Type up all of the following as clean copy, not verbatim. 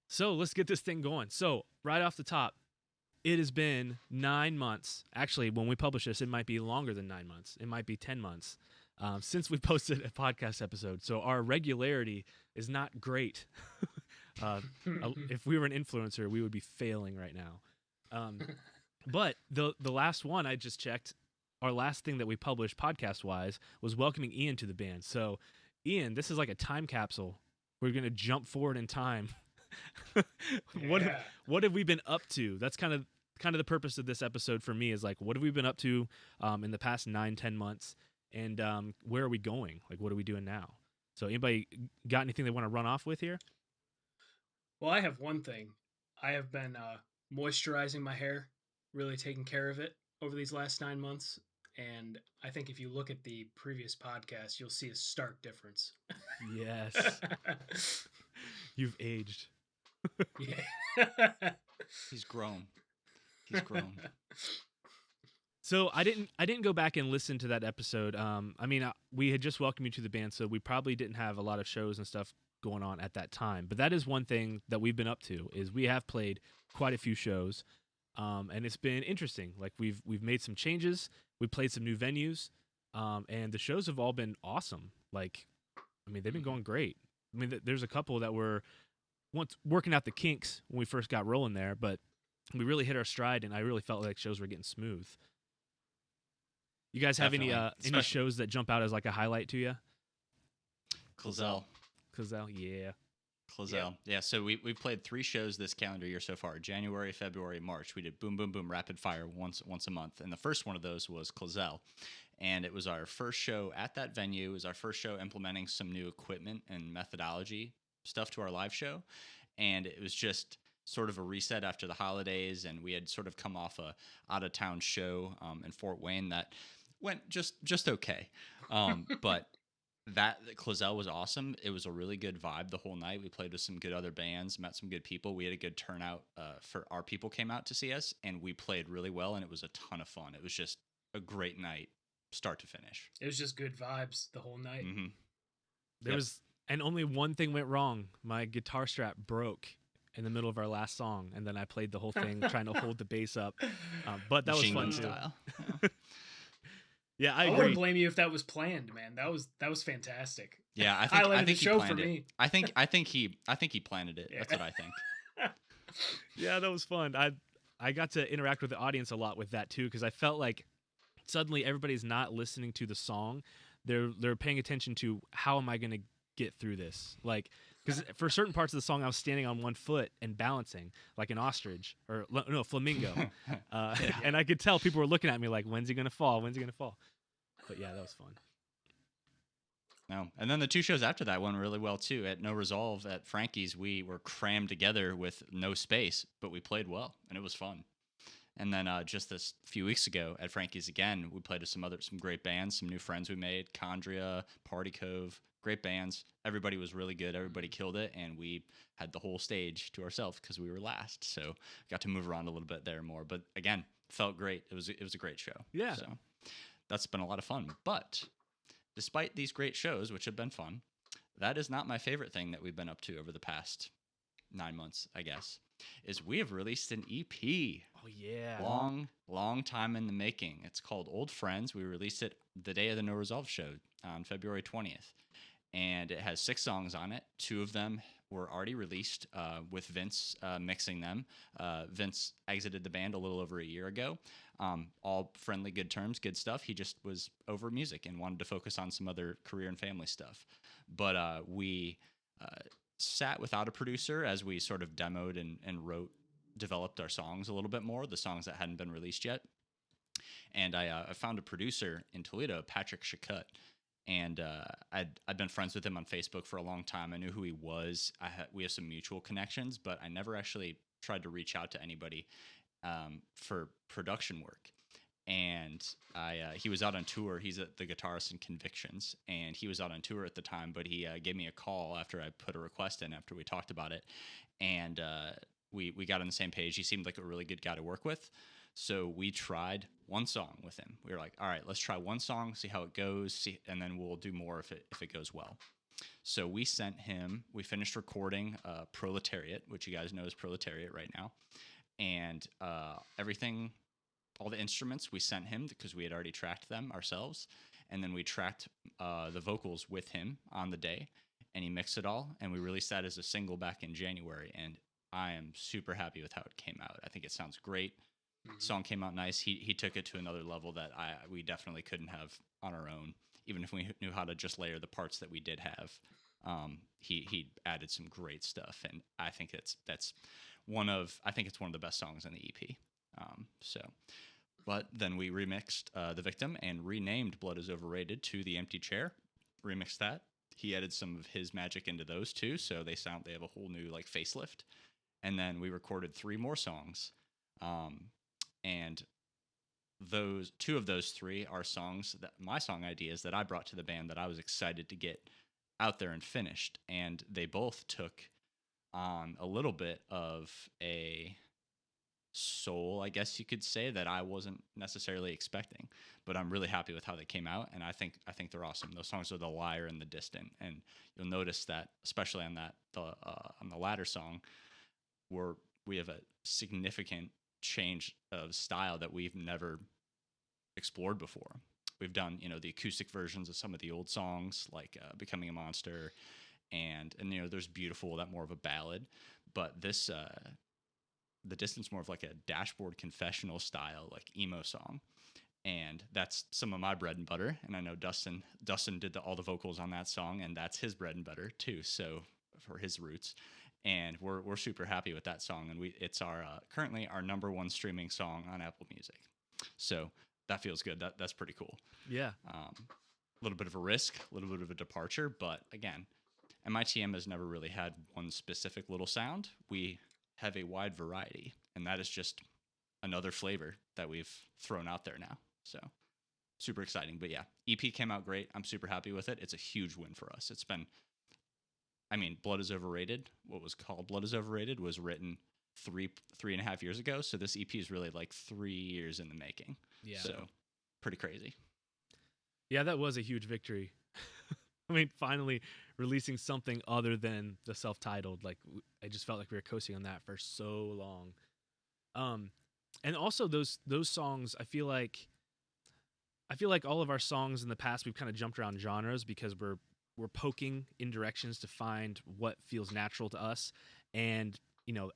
So let's get this thing going. So right off the top, it has been 9 months. Actually, when we publish this, it might be longer than 9 months. It might be 10 months since we posted a podcast episode. So our regularity is not great. If we were an influencer, we would be failing right now. But the last one I just checked, our last thing that we published podcast wise was welcoming Ian to the band. So Ian, this is like a time capsule. We're gonna jump forward in time. What have we been up to? That's kind of the purpose of this episode for me is like, what have we been up to in the past 9-10 months, and where are we going? Like, what are we doing now? So anybody got anything they want to run off with here? Well, I have one thing. I have been moisturizing my hair, really taking care of it over these last 9 months. And I think if you look at the previous podcast, you'll see a stark difference. Yes. You've aged. Yeah. He's grown. He's grown. So I didn't go back and listen to that episode. I mean, we had just welcomed you to the band, so we probably didn't have a lot of shows and stuff going on at that time. But that is one thing that we've been up to, is we have played quite a few shows, and it's been interesting. Like we've made some changes, we played some new venues, and the shows have all been awesome. Like, I mean, they've been going great. I mean, there's a couple that were once working out the kinks when we first got rolling there, but we really hit our stride, and I really felt like shows were getting smooth. You guys have any shows that jump out as like a highlight to you? Closelle, yeah. Closelle. Yeah, so we played 3 shows this calendar year so far. January, February, March. We did boom, boom, boom, rapid fire once a month. And the first one of those was Closelle. And it was our first show at that venue. It was our first show implementing some new equipment and methodology stuff to our live show. And it was just sort of a reset after the holidays. And we had sort of come off a out-of-town show in Fort Wayne that went just okay. But that Closelle was awesome. It was a really good vibe the whole night. We played with some good other bands, met some good people. We had a good turnout for our people came out to see us, and we played really well, and it was a ton of fun. It was just a great night, start to finish. It was just good vibes the whole night. Mm-hmm. There was, and only one thing went wrong. My guitar strap broke in the middle of our last song, and then I played the whole thing trying to hold the bass up. But that Machine was fun gun too. style. Yeah, I I agree. wouldn't blame you if that was planned, man. That was fantastic. Yeah, I Highlighted think the he show planned for it. me. I think he planned it. Yeah. That's what I think. Yeah, that was fun. I got to interact with the audience a lot with that too, because I felt like suddenly everybody's not listening to the song. They're paying attention to how am I going to get through this? Like, because for certain parts of the song, I was standing on one foot and balancing like an ostrich or no flamingo, and I could tell people were looking at me like, "When's he going to fall? When's he going to fall?" But yeah, that was fun. No, and then the 2 shows after that went really well too. At No Resolve at Frankie's, we were crammed together with no space, but we played well, and it was fun. And then just this few weeks ago at Frankie's again, we played with some great bands, some new friends we made, Chondria, Party Cove, great bands. Everybody was really good. Everybody killed it, and we had the whole stage to ourselves because we were last. So got to move around a little bit there more. But again, felt great. It was a great show. Yeah. So that's been a lot of fun. But despite these great shows, which have been fun, that is not my favorite thing that we've been up to over the past 9 months, I guess, is we have released an EP. Oh, yeah. Long time in the making. It's called Old Friends. We released it the day of the No Resolve show on February 20th. And it has 6 songs on it. 2 of them were already released with Vince mixing them. Vince exited the band a little over a year ago. All friendly, good terms, good stuff. He just was over music and wanted to focus on some other career and family stuff. But we sat without a producer as we sort of demoed and developed our songs a little bit more, the songs that hadn't been released yet. And I found a producer in Toledo, Patrick Chakut. And I'd been friends with him on Facebook for a long time. I knew who he was. We have some mutual connections, but I never actually tried to reach out to anybody for production work. And he was out on tour. He's the guitarist in Convictions, and he was out on tour at the time. But he gave me a call after I put a request in, after we talked about it, and we got on the same page. He seemed like a really good guy to work with. So we tried one song with him. We were like, all right, let's try one song, see how it goes, and then we'll do more if it goes well. So we finished recording Proletariat, which you guys know is Proletariat right now. And everything, all the instruments we sent him because we had already tracked them ourselves. And then we tracked the vocals with him on the day, and he mixed it all. And we released that as a single back in January. And I am super happy with how it came out. I think it sounds great. Song came out nice. He took it to another level that we definitely couldn't have on our own, even if we knew how to just layer the parts that we did have. He added some great stuff, and I think that's one of the best songs on the EP. But then we remixed The Victim and renamed Blood is Overrated to The Empty Chair. Remixed that. He added some of his magic into those too, so they have a whole new like facelift. And then we recorded 3 more songs. And those 2 of those 3 are songs that my song ideas that I brought to the band that I was excited to get out there and finished. And they both took on a little bit of a soul, I guess you could say, that I wasn't necessarily expecting, but I'm really happy with how they came out, and I think they're awesome. Those songs are The Liar and The Distant, and you'll notice that especially on the latter song, we have a significant change of style that we've never explored before. We've done, the acoustic versions of some of the old songs, like Becoming a Monster, and there's Beautiful, that more of a ballad, but this The Distance more of like a dashboard confessional style, like emo song. And that's some of my bread and butter. And I know Dustin did all the vocals on that song, and that's his bread and butter too. So for his roots, and we're super happy with that song. And it's our currently our #1 streaming song on Apple Music. So that feels good. That's pretty cool. Yeah. A little bit of a risk, a little bit of a departure, but again, MITM has never really had one specific little sound. We have a wide variety, and that is just another flavor that we've thrown out there now. So super exciting. But yeah, EP came out great. I'm super happy with it. It's a huge win for us. It's been, Blood is Overrated. What was called Blood is Overrated was written 3.5 years ago. So this EP is really like 3 years in the making. Yeah. So pretty crazy. Yeah, that was a huge victory. Finally releasing something other than the self-titled. Like, I just felt like we were coasting on that for so long. And also those songs, I feel like all of our songs in the past, we've kind of jumped around genres because we're poking in directions to find what feels natural to us. And,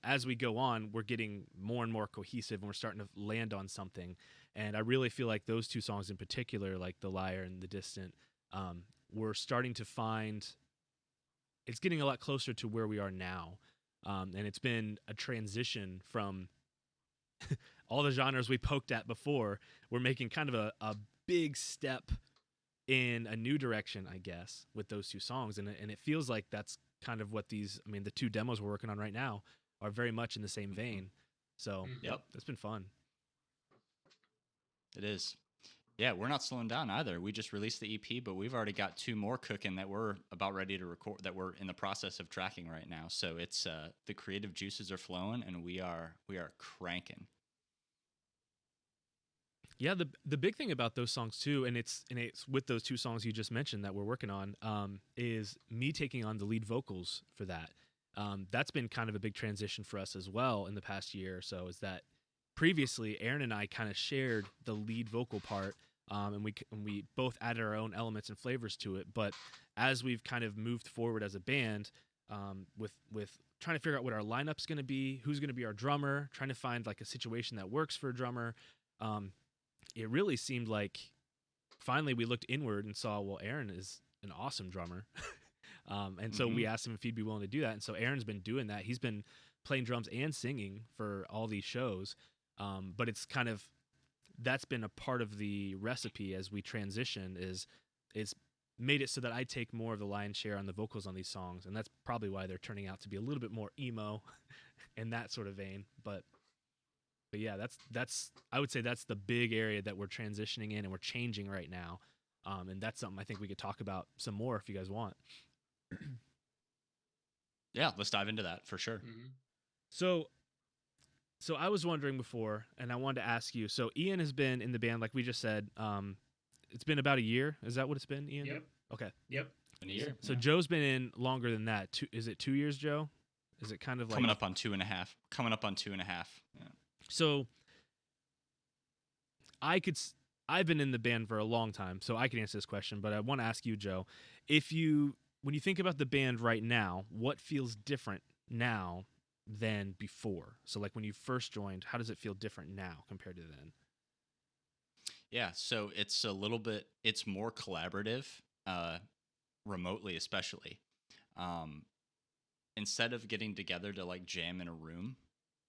as we go on, we're getting more and more cohesive, and we're starting to land on something. And I really feel like those 2 songs in particular, like The Liar and The Distant, we're starting to find it's getting a lot closer to where we are now. And it's been a transition from all the genres we poked at before. We're making kind of a big step in a new direction, I guess, with those 2 songs. And it feels like that's kind of what the 2 demos we're working on right now are very much in the same vein. So Yep, it's been fun. It is. Yeah, we're not slowing down either. We just released the EP, but we've already got 2 more cooking that we're about ready to record, that we're in the process of tracking right now. So it's the creative juices are flowing, and we are cranking. Yeah, the big thing about those songs too, and it's with those 2 songs you just mentioned that we're working on, is me taking on the lead vocals for that. That's been kind of a big transition for us as well in the past year or so. Is that previously Aaron and I kind of shared the lead vocal part, and we both added our own elements and flavors to it. But as we've kind of moved forward as a band, with trying to figure out what our lineup's going to be, who's going to be our drummer, trying to find like a situation that works for a drummer, it really seemed like finally we looked inward and saw, well, Aaron is an awesome drummer. And so we asked him if he'd be willing to do that. And so Aaron's been doing that. He's been playing drums and singing for all these shows. But it's kind of, that's been a part of the recipe as we transition is made it so that I take more of the lion's share on the vocals on these songs. And that's probably why they're turning out to be a little bit more emo in that sort of vein. But yeah, that's I would say that's the big area that we're transitioning in and we're changing right now. And that's something I think we could talk about some more if you guys want. Yeah, let's dive into that for sure. Mm-hmm. So I was wondering before, and I wanted to ask you. So Ian has been in the band, like we just said. It's been about a year. Is that what it's been, Ian? Yep. Okay. Yep. In a year. So Yeah. Joe's been in longer than that. Is it 2 years, Joe? Is it kind of like Coming up on 2.5. Coming up on 2.5. Yeah. so? I could. I've been in the band for a long time, so I can answer this question. But I want to ask you, Joe, when you think about the band right now, what feels different now than before? So, like when you first joined, how does it feel different now compared to then? Yeah, so it's a little bit. It's more collaborative, remotely especially. Um, Instead of getting together to like jam in a room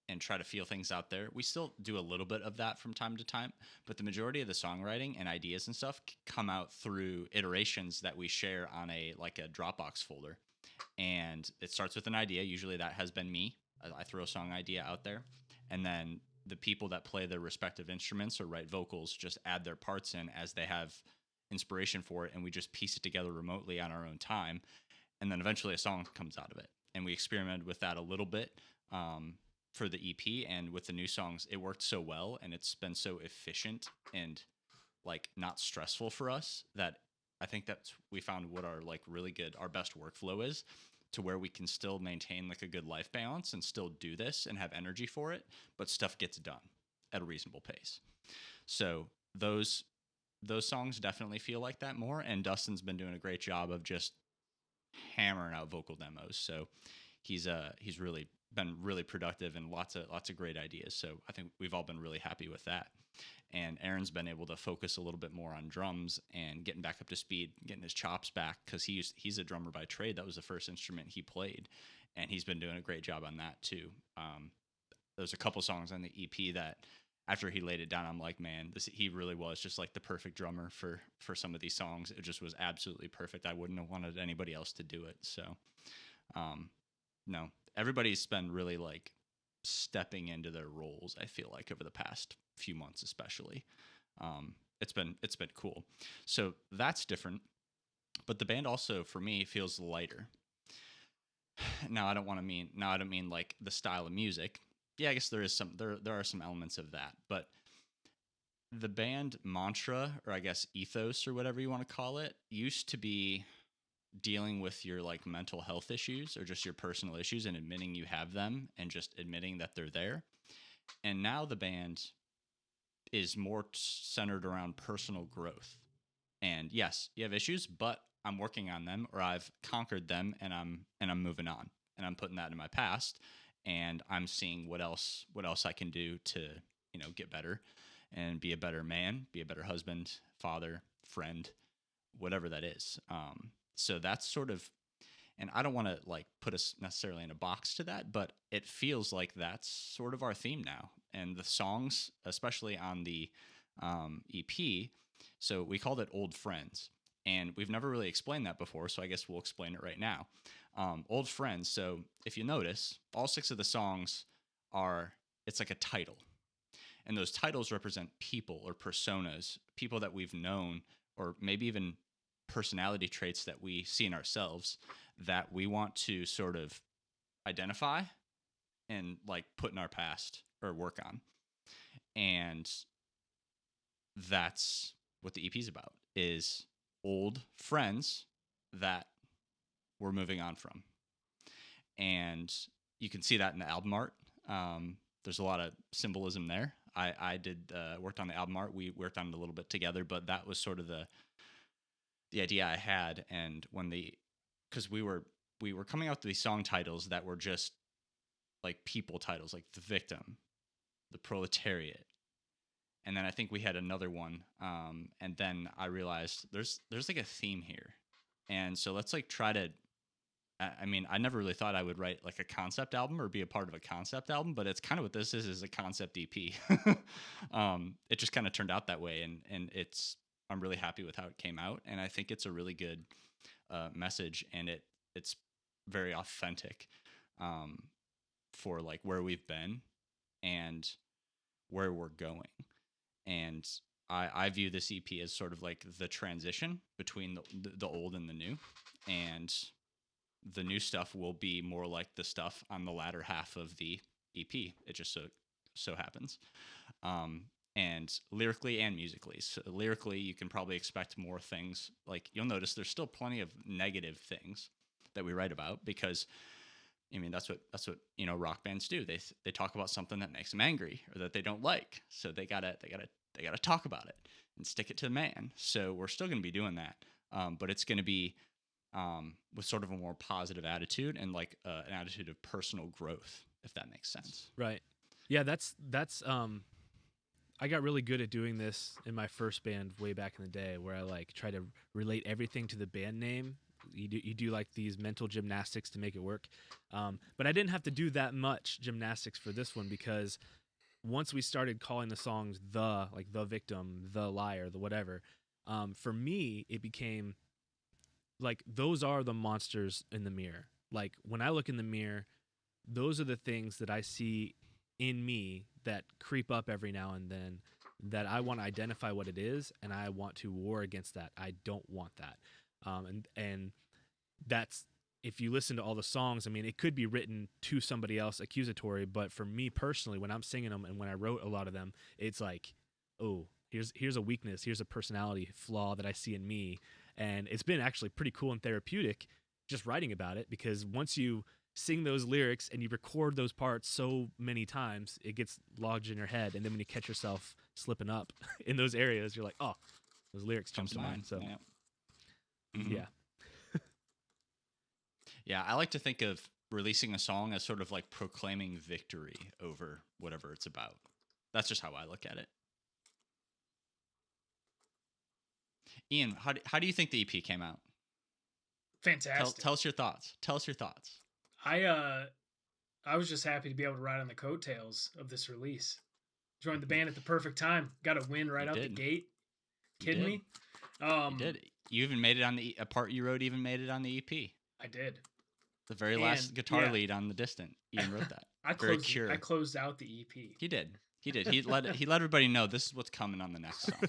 and try to feel things out there, we still do a little bit of that from time to time, but the majority of the songwriting and ideas and stuff come out through iterations that we share on a Dropbox folder. And it starts with an idea. Usually that has been me. I throw a song idea out there, and then the people that play their respective instruments or write vocals just add their parts in as they have inspiration for it, and we just piece it together remotely on our own time, and then eventually a song comes out of it. And we experimented with that a little bit for the EP, and with the new songs, it worked so well, and it's been so efficient and like not stressful for us that I think that's we found what our like really good our best workflow is, to where we can still maintain like a good life balance and still do this and have energy for it, but stuff gets done at a reasonable pace. So those songs definitely feel like that more, and Dustin's been doing a great job of just hammering out vocal demos. So he's really been really productive and lots of great ideas. So I think we've all been really happy with that. And Aaron's been able to focus a little bit more on drums and getting back up to speed, getting his chops back, because he's a drummer by trade. That was the first instrument he played, and he's been doing a great job on that too. There's a couple songs on the EP that after he laid it down, I'm like, man, he really was just like the perfect drummer for some of these songs. It just was absolutely perfect. I wouldn't have wanted anybody else to do it. So, no, everybody's been really like stepping into their roles. I feel like over the past few months, especially, it's been cool. So that's different. But the band also, for me, feels lighter. Now I don't mean like the style of music. Yeah, I guess there are some elements of that, but the band mantra, or I guess ethos, or whatever you want to call it, used to be dealing with your like mental health issues or just your personal issues and admitting you have them and just admitting that they're there. And now the band is more centered around personal growth. And yes, you have issues, but I'm working on them, or I've conquered them, and I'm moving on, and I'm putting that in my past, and I'm seeing what else I can do to get better and be a better man, be a better husband, father, friend, whatever that is. So that's sort of, and I don't want to like put us necessarily in a box to that, but it feels like that's sort of our theme now. And the songs, especially on the EP, so we called it Old Friends. And we've never really explained that before, so I guess we'll explain it right now. Old Friends, so if you notice, all 6 of the songs it's like a title. And those titles represent people or personas, people that we've known, or maybe even personality traits that we see in ourselves that we want to sort of identify and like put in our past or work on. And that's what the EP is about, is old friends that we're moving on from. And you can see that in the album art. There's a lot of symbolism there. I did worked on the album art. We worked on it a little bit together, but that was sort of the idea I had. And because we were coming out with these song titles that were just like people titles, like The Victim, The Proletariat, and then I think we had another one. And then I realized there's like a theme here, and so let's like try to. I mean, I never really thought I would write like a concept album or be a part of a concept album, but it's kind of what this is a concept EP. It just kind of turned out that way, and I'm really happy with how it came out, and I think it's a really good message, and it's very authentic for like where we've been and where we're going. And I view this EP as sort of like the transition between the old and the new, and the new stuff will be more like the stuff on the latter half of the EP. It just so happens. and lyrically and musically. So lyrically, you can probably expect more things. Like you'll notice there's still plenty of negative things that we write about because I mean that's what rock bands do. They talk about something that makes them angry or that they don't like. So they gotta talk about it and stick it to the man. So we're still gonna be doing that, but it's gonna be with sort of a more positive attitude and like an attitude of personal growth, if that makes sense. Right. Yeah, that's I got really good at doing this in my first band way back in the day, where I like try to relate everything to the band name. You do like these mental gymnastics to make it work, but I didn't have to do that much gymnastics for this one because once we started calling the songs the victim, the liar, the whatever, for me it became like those are the monsters in the mirror. Like when I look in the mirror, those are the things that I see in me that creep up every now and then that I want to identify what it is and I want to war against that. I don't want that. And that's if you listen to all the songs, I mean, it could be written to somebody else accusatory, but for me personally, when I'm singing them and when I wrote a lot of them, it's like, oh, here's a weakness, here's a personality flaw that I see in me. And it's been actually pretty cool and therapeutic just writing about it because once you sing those lyrics and you record those parts so many times, it gets lodged in your head. And then when you catch yourself slipping up in those areas, you're like, oh, those lyrics jump to mind. So, yeah. Mm-hmm. Yeah. Yeah, I like to think of releasing a song as sort of like proclaiming victory over whatever it's about. That's just how I look at it. Ian, how do you think the EP came out? Fantastic. Tell us your thoughts. Tell us your thoughts. I was just happy to be able to ride on the coattails of this release. Joined the band at the perfect time. Got a win right out the gate. Kidding me? You did. You even made it on a part you wrote. Even made it on the EP. I did. The very last guitar lead on The Distant. Ian wrote that. I closed out the EP. He did. He let everybody know this is what's coming on the next song.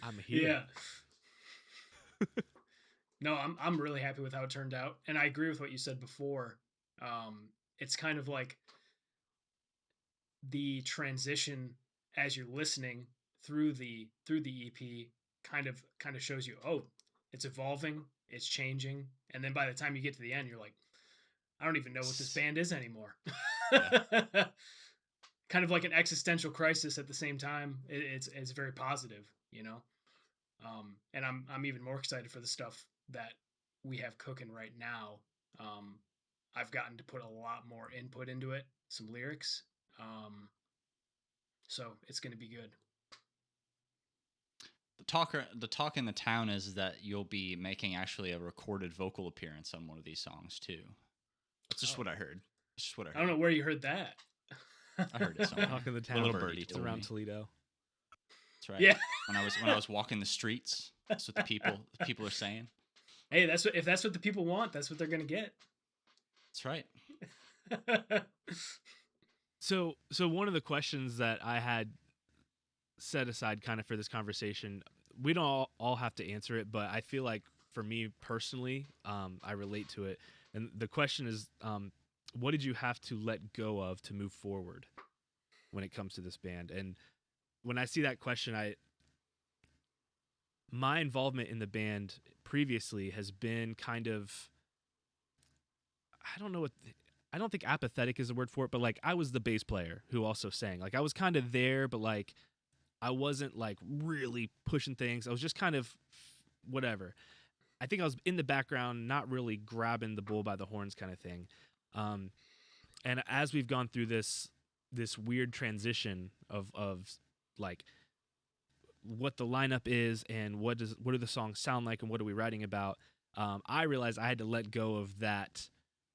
I'm here. Yeah. No, I'm really happy with how it turned out, and I agree with what you said before. It's kind of like the transition as you're listening through the EP kind of shows you, oh, it's evolving, it's changing, and then by the time you get to the end, you're like, I don't even know what this band is anymore. Yeah. Kind of like an existential crisis at the same time. It's very positive, you know. And I'm even more excited for the stuff that we have cooking right now. I've gotten to put a lot more input into it, some lyrics. So it's going to be good. The talk in the town is that you'll be making actually a recorded vocal appearance on one of these songs too. That's just what I heard. I don't know where you heard that. I heard it somewhere. Talk in the town. A little birdie it's around Toledo. That's right. Yeah. When I was walking the streets, that's what the people are saying. Hey, if that's what the people want, that's what they're gonna get. That's right. So one of the questions that I had set aside kind of for this conversation, we don't all have to answer it, but I feel like for me personally, I relate to it. And the question is, what did you have to let go of to move forward when it comes to this band? And when I see that question, my involvement in the band previously has been kind of, I don't think apathetic is the word for it, but like I was the bass player who also sang. Like I was kind of there, but like I wasn't like really pushing things. I was just kind of whatever. I think I was in the background, not really grabbing the bull by the horns kind of thing. And as we've gone through this weird transition of like what the lineup is and what do the songs sound like and what are we writing about, I realized I had to let go of that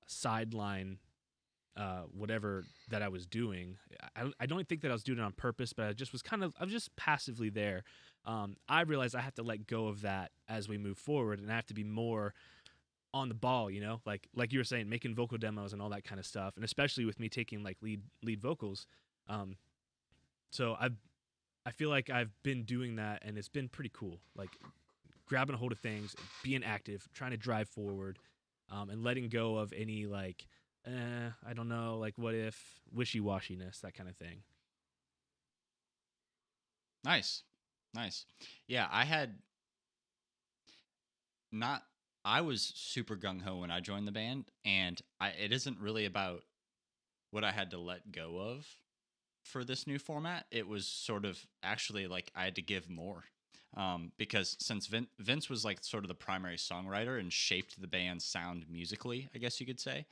sideline, whatever that I was doing. I don't think that I was doing it on purpose, but I was just passively there. I realized I have to let go of that as we move forward, and I have to be more on the ball, you know, like you were saying, making vocal demos and all that kind of stuff, and especially with me taking like lead vocals. So I feel like I've been doing that, and it's been pretty cool. Like grabbing a hold of things, being active, trying to drive forward, and letting go of any like, I don't know, like what if wishy-washiness, that kind of thing. Nice. Nice. Yeah, I had not I was super gung ho when I joined the band, and it isn't really about what I had to let go of for this new format. It was sort of actually like I had to give more. Because since Vince was like sort of the primary songwriter and shaped the band's sound musically, I guess you could say.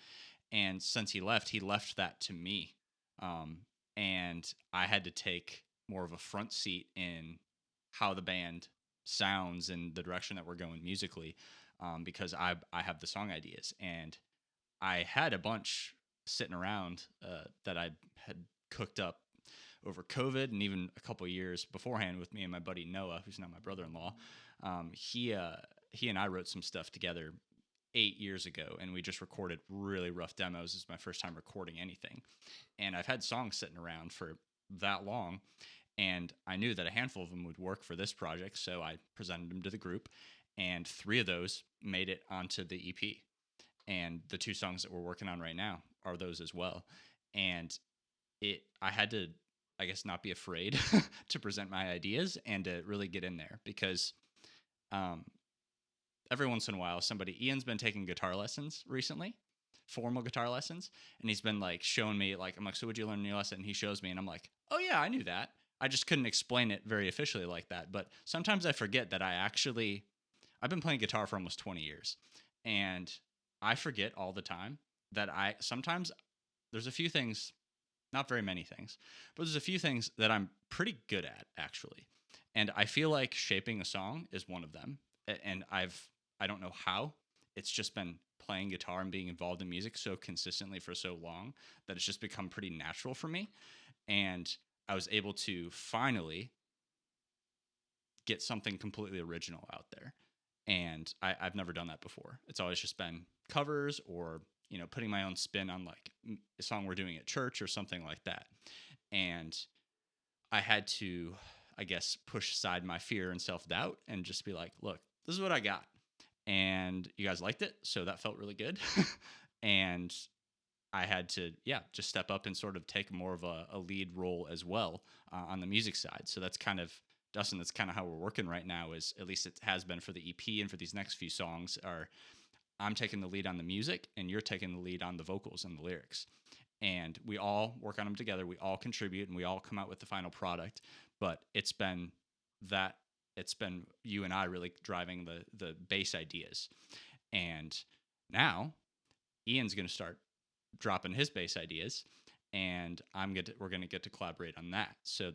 And since he left that to me. Um, and I had to take more of a front seat in how the band sounds and the direction that we're going musically, because I have the song ideas, and I had a bunch sitting around that I had cooked up over COVID and even a couple years beforehand with me and my buddy Noah, who's now my brother-in-law. He and I wrote some stuff together 8 years ago, and we just recorded really rough demos. It's my first time recording anything, and I've had songs sitting around for that long, and I knew that a handful of them would work for this project, so I presented them to the group, and 3 of those made it onto the EP. And the 2 songs that we're working on right now are those as well. And I had to, I guess, not be afraid to present my ideas and to really get in there, because um, every once in a while, Ian's been taking guitar lessons recently, formal guitar lessons, and he's been like showing me, like, I'm like, so what'd you learn in your lesson? And he shows me, and I'm like, oh yeah, I knew that. I just couldn't explain it very officially like that. But sometimes I forget that I've been playing guitar for almost 20 years, and I forget all the time that sometimes there's a few things, not very many things, but there's a few things that I'm pretty good at, actually. And I feel like shaping a song is one of them. And I don't know how. It's just been playing guitar and being involved in music so consistently for so long that it's just become pretty natural for me. And I was able to finally get something completely original out there. And I've never done that before. It's always just been covers, or putting my own spin on like a song we're doing at church or something like that. And I had to, I guess, push aside my fear and self-doubt and just be like, look, this is what I got, and you guys liked it, so that felt really good. And I had to, yeah, just step up and sort of take more of a lead role as well, on the music side. So that's kind of, Dustin, that's kind of how we're working right now, is at least it has been for the EP, and for these next few songs are, I'm taking the lead on the music and you're taking the lead on the vocals and the lyrics. And we all work on them together. We all contribute and we all come out with the final product. But it's been you and I really driving the bass ideas. And now Ian's going to start dropping his bass ideas, and we're going to get to collaborate on that. So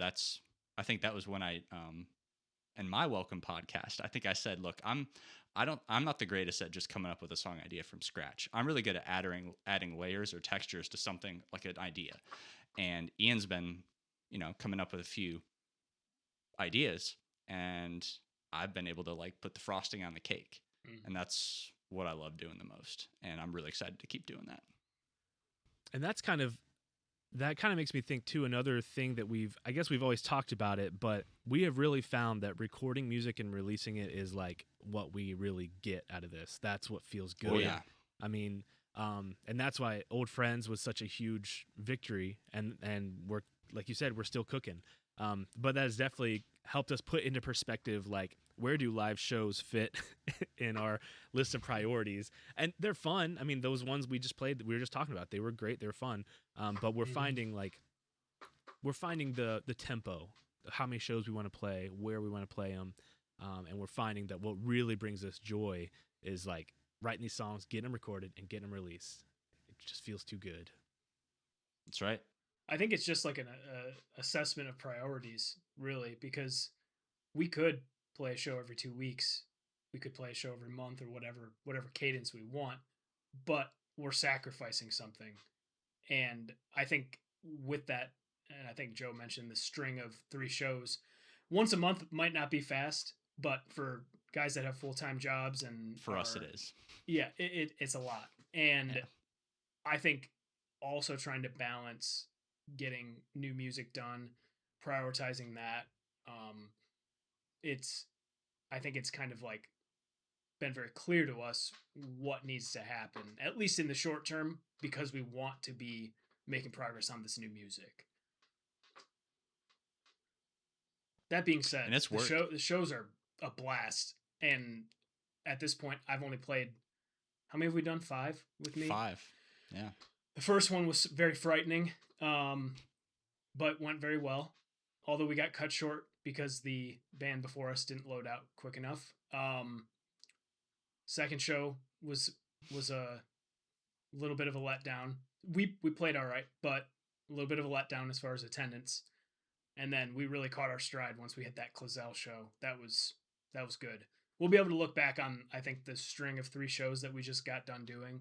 I think that was when in my welcome podcast, I think I said, look, I'm not the greatest at just coming up with a song idea from scratch. I'm really good at adding layers or textures to something like an idea. And Ian's been, coming up with a few ideas, and I've been able to like put the frosting on the cake. And that's what I love doing the most. And I'm really excited to keep doing that. And that kind of makes me think too, another thing that I guess we've always talked about it, but we have really found that recording music and releasing it is like what we really get out of this. That's what feels good. Oh, yeah. I mean, and that's why Old Friends was such a huge victory, and we're, like you said, we're still cooking. But that has definitely helped us put into perspective, like, where do live shows fit in our list of priorities? And they're fun. I mean, those ones we just played, we were just talking about, they were great, they were fun. But we're finding the tempo, how many shows we want to play, where we want to play them, and we're finding that what really brings us joy is like writing these songs, getting them recorded, and getting them released. It just feels too good. That's right. I think it's just like an assessment of priorities, really, because we could play a show every 2 weeks, we could play a show every month, or whatever cadence we want, but we're sacrificing something. And I think with that, and I think Joe mentioned the string of 3 shows, once a month might not be fast, but for guys that have full-time jobs, and for us it is. Yeah, it's a lot. And yeah. I think also trying to balance getting new music done, prioritizing that. I think it's kind of like been very clear to us what needs to happen, at least in the short term, because we want to be making progress on this new music. That being said, And it's worked. the shows are a blast, and at this point, I've only played. How many have we done? 5 with me. 5. Yeah. The first one was very frightening, but went very well. Although we got cut short because the band before us didn't load out quick enough. Second show was a little bit of a letdown. We played all right, but a little bit of a letdown as far as attendance. And then we really caught our stride once we hit that Clazel show. That was good. We'll be able to look back on, I think, the string of 3 shows that we just got done doing.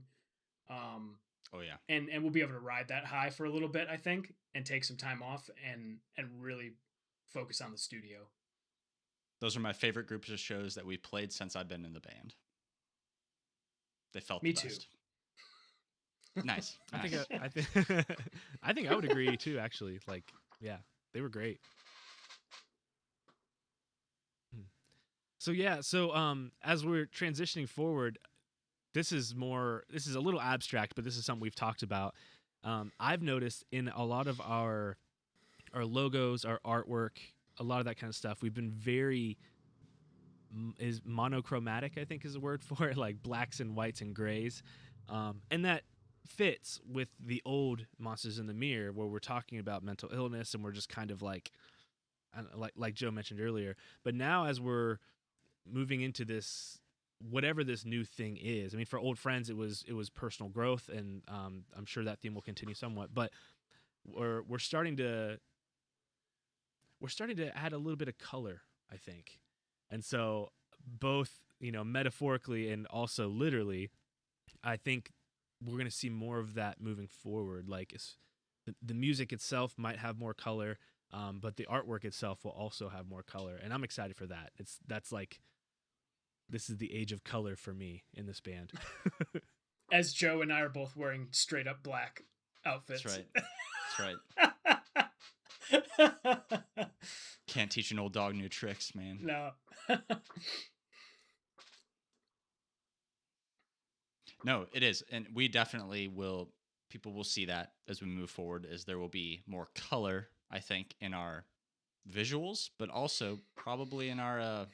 Oh yeah. And we'll be able to ride that high for a little bit, I think, and take some time off and really focus on the studio. Those are my favorite groups of shows that we played since I've been in the band. They felt Me the too. best. Nice. I nice. think I would agree too. Actually, like, yeah, they were great. So yeah, as we're transitioning forward, this is a little abstract, but this is something we've talked about. I've noticed in a lot of our logos, our artwork, a lot of that kind of stuff, we've been very is monochromatic, I think is the word for it, like blacks and whites and grays, and that fits with the old Monsters in the Mirror, where we're talking about mental illness and we're just kind of like Joe mentioned earlier. But now as we're moving into this, whatever this new thing is, I mean, for Old Friends it was personal growth, and I'm sure that theme will continue somewhat, but we're starting to add a little bit of color, I think. And so both, metaphorically and also literally, I think we're going to see more of that moving forward. Like the music itself might have more color, but the artwork itself will also have more color, and I'm excited for that. This is the age of color for me in this band. As Joe and I are both wearing straight up black outfits. That's right. Can't teach an old dog new tricks, man. No. No, it is. And we definitely will, people will see that as we move forward, as there will be more color, I think, in our visuals, but also probably in our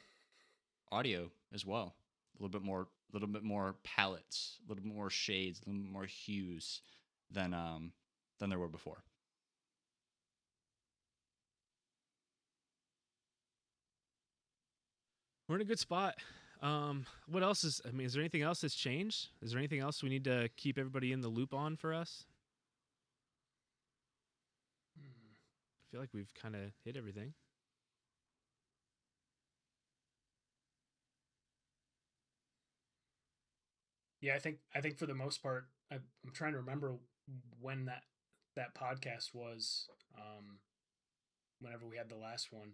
audio as well. A little bit more palettes, a little bit more shades, a little bit more hues than there were before. We're in a good spot. What else is there anything else that's changed? Is there anything else we need to keep everybody in the loop on for us? I feel like we've kind of hit everything. Yeah, I think for the most part, I'm trying to remember when that podcast was. Whenever we had the last one,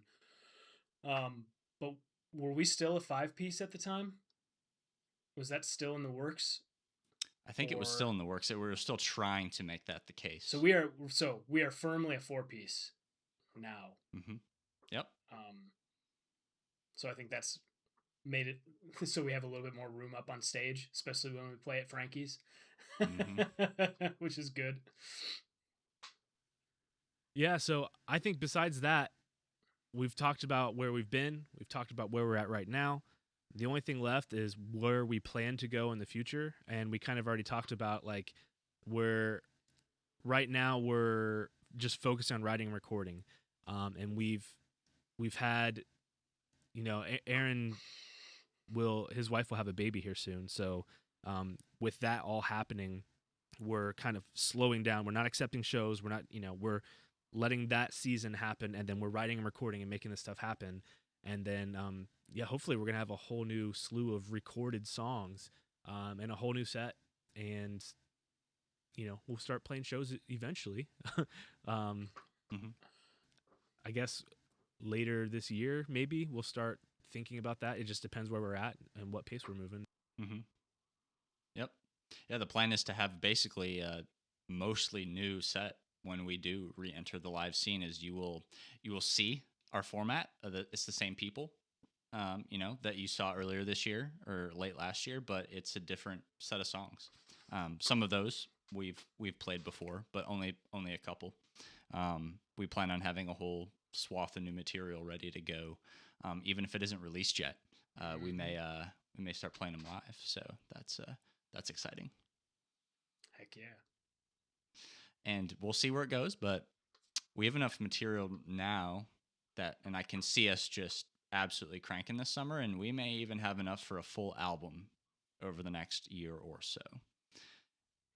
but were we still a 5-piece at the time? Was that still in the works? I think it was still in the works. We were still trying to make that the case. So we are firmly a 4-piece now. Mm-hmm. Yep. So I think that's made it so we have a little bit more room up on stage, especially when we play at Frankie's, which is good. Yeah, so I think besides that, we've talked about where we've been. We've talked about where we're at right now. The only thing left is where we plan to go in the future, and we kind of already talked about like where right now we're just focused on writing and recording, and we've had, Aaron his wife will have a baby here soon, so with that all happening, we're kind of slowing down. We're not accepting shows. We're not, we're letting that season happen, and then we're writing and recording and making this stuff happen. And then, hopefully we're going to have a whole new slew of recorded songs, and a whole new set. And, we'll start playing shows eventually. I guess later this year, maybe we'll start thinking about that. It just depends where we're at and what pace we're moving. Mm-hmm. Yep. Yeah, the plan is to have basically a mostly new set when we do re-enter the live scene. Is you will see our format. It's the same people, that you saw earlier this year or late last year, but it's a different set of songs. Some of those we've played before, but only a couple. We plan on having a whole swath of new material ready to go, even if it isn't released yet. We may start playing them live, so that's exciting. Heck yeah. And we'll see where it goes, but we have enough material now and I can see us just absolutely cranking this summer, and we may even have enough for a full album over the next year or so.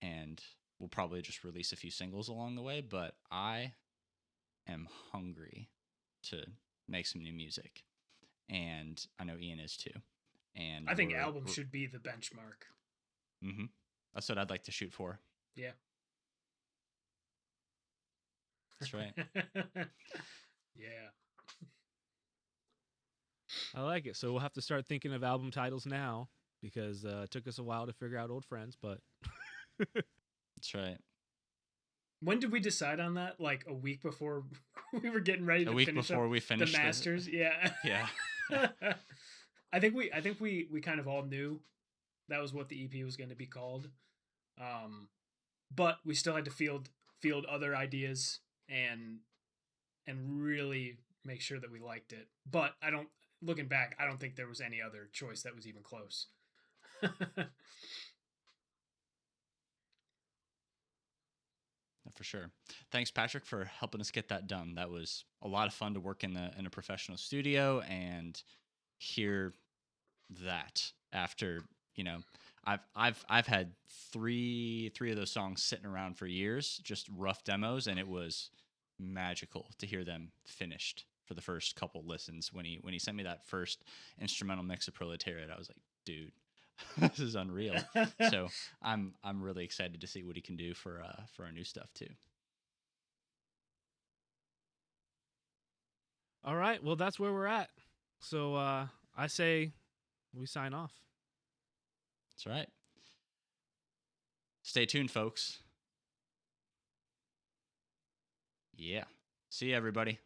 And we'll probably just release a few singles along the way, but I am hungry to make some new music. And I know Ian is too. And I think albums should be the benchmark. Mm-hmm. That's what I'd like to shoot for. Yeah. That's right. Yeah. I like it. So we'll have to start thinking of album titles now because it took us a while to figure out Old Friends, but that's right. When did we decide on that? Like a week before we were getting ready to finish we finished the Masters. Yeah. Yeah. I think we kind of all knew that was what the EP was going to be called. But we still had to field other ideas and really make sure that we liked it. But looking back, I don't think there was any other choice that was even close. For sure. Thanks, Patrick, for helping us get that done. That was a lot of fun to work in a professional studio and hear that after, I've had three of those songs sitting around for years, just rough demos, and it was magical to hear them finished for the first couple listens. When he sent me that first instrumental mix of Proletariat, I was like, dude, this is unreal. So I'm really excited to see what he can do for our new stuff too. All right, well that's where we're at. So I say we sign off. That's right. Stay tuned, folks. Yeah. See you, everybody.